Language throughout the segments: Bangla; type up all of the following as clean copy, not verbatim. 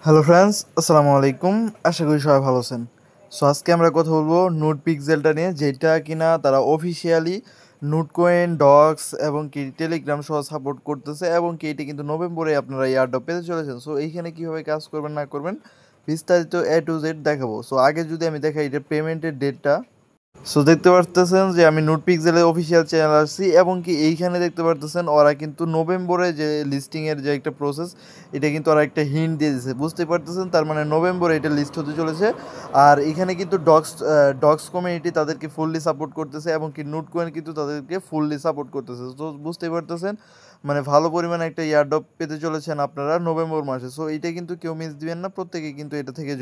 হ্যালো ফ্রেন্ডস, আসসালামু আলাইকুম। আশা করি সবাই ভালো আছেন। সো আজকে আমরা কথা বলবো নোট পিক্সেলটা নিয়ে, যেটা কিনা তারা অফিসিয়ালি নোটকয়েন, ডক্স এবং কি টেলিগ্রাম সহ সাপোর্ট করতেছে, এবং কি এটি কিন্তু নভেম্বরে আপনারা এয়ারড্রপ পেতে চলেছেন। সো এইখানে কীভাবে কাজ করবেন না করবেন বিস্তারিত A to Z দেখাবো। সো আগে যদি আমি দেখাই এটা পেমেন্টের ডেটটা। সো দেখতে পারতেছেন যে আমি নোট পিক্সেলের অফিসিয়াল চ্যানেল আসছি, এবং কি এইখানে দেখতে পারতেছেন ওরা কিন্তু নভেম্বরে যে লিস্টিংয়ের যে একটা প্রসেস, এটা কিন্তু ওরা একটা হিন্ট দিয়ে দিয়েছে, বুঝতে পারতেছেন। তার মানে নভেম্বরে এটা লিস্ট হতে চলেছে। আর এখানে কিন্তু ডক্স কমিউনিটি তাদেরকে ফুললি সাপোর্ট করতেছে, এবং কি নোট কয়েন কিন্তু তাদেরকে ফুললি সাপোর্ট করতেছে। তো বুঝতেই পারতেছেন মানে ভালো পরিমাণে একটা ইয়ারড্রপ পেতে চলেছেন আপনারা নভেম্বর মাসে। সো এটা কিন্তু কেউ মিস দিবেন না, প্রত্যেকে কিন্তু এটা থেকে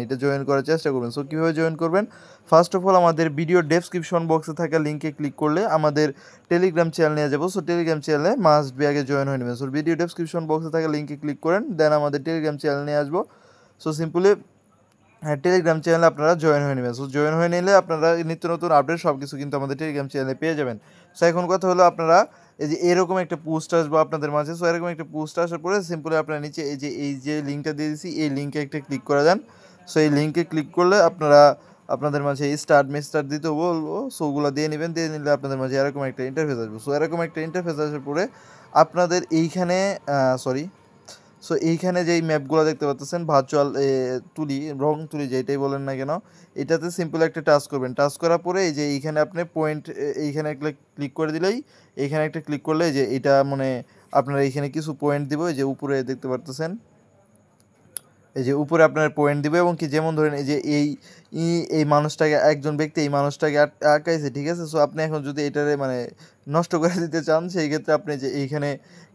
এটা জয়েন করার চেষ্টা করবেন। সো কীভাবে জয়েন করবেন, ফার্স্ট অফ অল আমাদের ভিডিও ডেসক্রিপশন বক্সে থাকা লিঙ্কে ক্লিক করলে আমাদের টেলিগ্রাম চ্যানেল নিয়ে যাবো। সো টেলিগ্রাম চ্যানেলে মাস্ট বি আগে জয়েন হয়ে নেবেন। সো ভিডিও ডেসক্রিপশন বক্সে থাকা লিঙ্কে ক্লিক করেন, দেন আমাদের টেলিগ্রাম চ্যানেল নিয়ে আসবো। সো সিম্পলি টেলিগ্রাম চ্যানেলে আপনারা জয়েন হয়ে নেবেন। সো জয়েন হয়ে নিলে আপনারা নিত্য নতুন আপডেট সব কিছু কিন্তু আমাদের টেলিগ্রাম চ্যানেলে পেয়ে যাবেন। সো এখন কথা হলো, আপনারা এই যে এরকম একটা পোস্ট আসবো আপনাদের মাঝে। সো এরকম একটা পোস্ট আসার পরে সিম্পলি আপনারা নিচে এই যে লিঙ্কটা দিয়ে দিচ্ছি, এই লিঙ্কে একটা ক্লিক করে দেন। সো এই লিঙ্কে ক্লিক করলে আপনারা আপনাদের মাঝে এই স্টার্ট দিতে বলবো। সো ওগুলো দিয়ে নেবেন, দিয়ে নিলে আপনাদের মাঝে এরকম একটা ইন্টারফেস আসবে। সো এরকম একটা ইন্টারফেস আসার পরে আপনাদের এইখানে সরি সো এইখানে যেই ম্যাপগুলো দেখতে পাচ্ছেন, ভার্চুয়াল তুলি, রং তুলি যেটাই বলেন না কেন, এটাতে সিম্পল একটা টাচ করবেন। টাচ করার পরে এই যে এইখানে আপনি পয়েন্ট, এইখানে একটা ক্লিক করে দিলেই, এইখানে একটা ক্লিক করলে যে এটা মানে আপনার এইখানে কিছু পয়েন্ট দিব। এই যে উপরে দেখতে পারতেছেন, এই যে উপরে আপনার পয়েন্ট দিবে, এবং কি যেমন ধরেন এই যে এই মানুষটাকে, একজন ব্যক্তি এই মানুষটাকে আঁকাইছে, ঠিক আছে। সো আপনি এখন যদি এটারে মানে নষ্ট করে দিতে চান, সেই ক্ষেত্রে আপনি যে এইখানে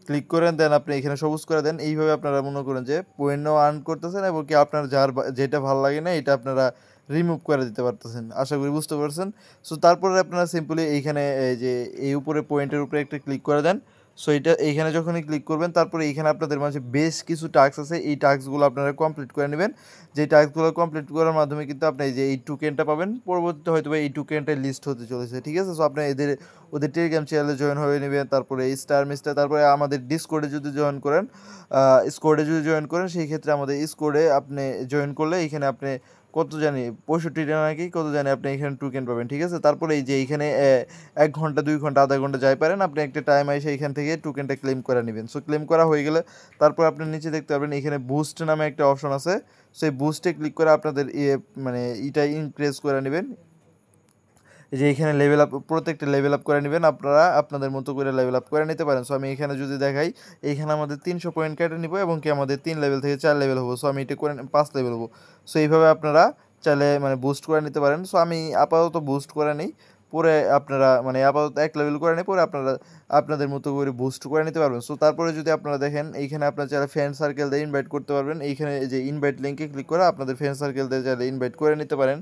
ক্লিক করেন, দেন আপনি এখানে সবুজ করে দেন। এইভাবে আপনারা মনে করেন যে পয়েন্টও আর্ন করতেছেন, এবং কি আপনার যেটা ভালো লাগে না এটা আপনারা রিমুভ করে দিতে পারতেছেন। আশা করি বুঝতে পারছেন। সো তারপরে আপনারা সিম্পলি এইখানে এই যে এই উপরে পয়েন্টের উপরে একটা ক্লিক করে দেন। সো এইখানে যখনই ক্লিক করবেন, তারপরে এইখানে আপনাদের মাঝে বেশ কিছু টাস্ক আছে, এই টাস্কগুলো আপনারা কমপ্লিট করে নেবেন। যে টাস্কগুলো কমপ্লিট করার মাধ্যমে কিন্তু আপনি এই যে এই টোকেনটা পাবেন, পরবর্তীতে হয়তো এই টোকেনটা লিস্ট হতে চলেছে, ঠিক আছে। সো আপনি ওদের টেলিগ্রাম চ্যানেলে জয়েন হয়ে নেবেন, তারপরে এই স্টার মিস্টার, তারপরে আমাদের ডিসকর্ডে যদি জয়েন করেন, সেই ক্ষেত্রে আমাদের স্কোরে আপনি জয়েন করলে এইখানে আপনি কত জানি 65টা নাকি কত জানি আপনি এখানে টোকেন পাবেন, ঠিক আছে। তারপরে এই যে এইখানে 1 ঘন্টা 2 ঘন্টা আধা ঘন্টা যাই পারেন, আপনি একটা টাইম এসে এইখান থেকে টোকেনটা ক্লেম করে নেবেন। সো ক্লেম করা হয়ে গেলে তারপর আপনি নিচে দেখতে পাবেন এখানে বুস্ট নামে একটা অপশন আছে। সেই বুস্টে ক্লিক করে আপনাদের মানে এটা ইনক্রিজ করে নেবেন। এই যে এখানে লেভেল আপ, প্রত্যেকটা লেভেল আপ করে নেবেন আপনারা, আপনাদের মতো করে লেভেল আপ করে নিতে পারেন। সো আমি এখানে যদি দেখাই, এইখানে আমাদের 300 পয়েন্ট কেটে নিব, এবং কি আমাদের 3 লেভেল থেকে 4 লেভেল হবো। সো আমি এটা করে 5 লেভেল হবো। সো এইভাবে আপনারা চাইলে মানে বুস্ট করে নিতে পারেন। সো আমি আপাতত বুস্ট করে নিই, পরে আপনারা মানে আপাতত 1 লেভেল করে নিই, পরে আপনারা আপনাদের মতো করে বুস্ট করে নিতে পারবেন। সো তারপরে যদি আপনারা দেখেন, এইখানে আপনারা চাইলে ফ্রেন্ড সার্কেল দিয়ে ইনভাইট করতে পারবেন। এইখানে যে ইনভাইট লিঙ্কে ক্লিক করে আপনাদের ফ্রেন্ড সার্কেল দিয়ে চাইলে ইনভাইট করে নিতে পারেন।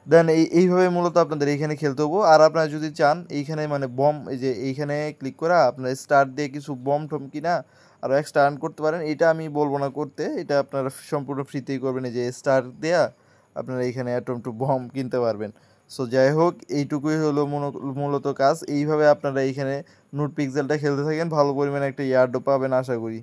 দেন এইভাবে মূলত আপনাদের এইখানে খেলতে হবো। আর আপনারা যদি চান এইখানে মানে বম, এই যে এইখানে ক্লিক করা আপনার স্টার্ট দিয়ে কিছু বম টম কিনা আরও এক্সট্রা আর্ন করতে পারেন। এটা আমি বলবো না করতে, এটা আপনারা সম্পূর্ণ ফ্রিতেই করবেন। এই যে স্টার দেয়া আপনারা এইখানে অ্যাটম টু বম কিনতে পারবেন। সো যাই হোক, এইটুকুই হলো মূলত কাজ। এইভাবে আপনারা এইখানে নোট পিক্সেলটা খেলতে থাকেন, ভালো পরিমাণে একটা ইয়ার্ডও পাবেন আশা করি।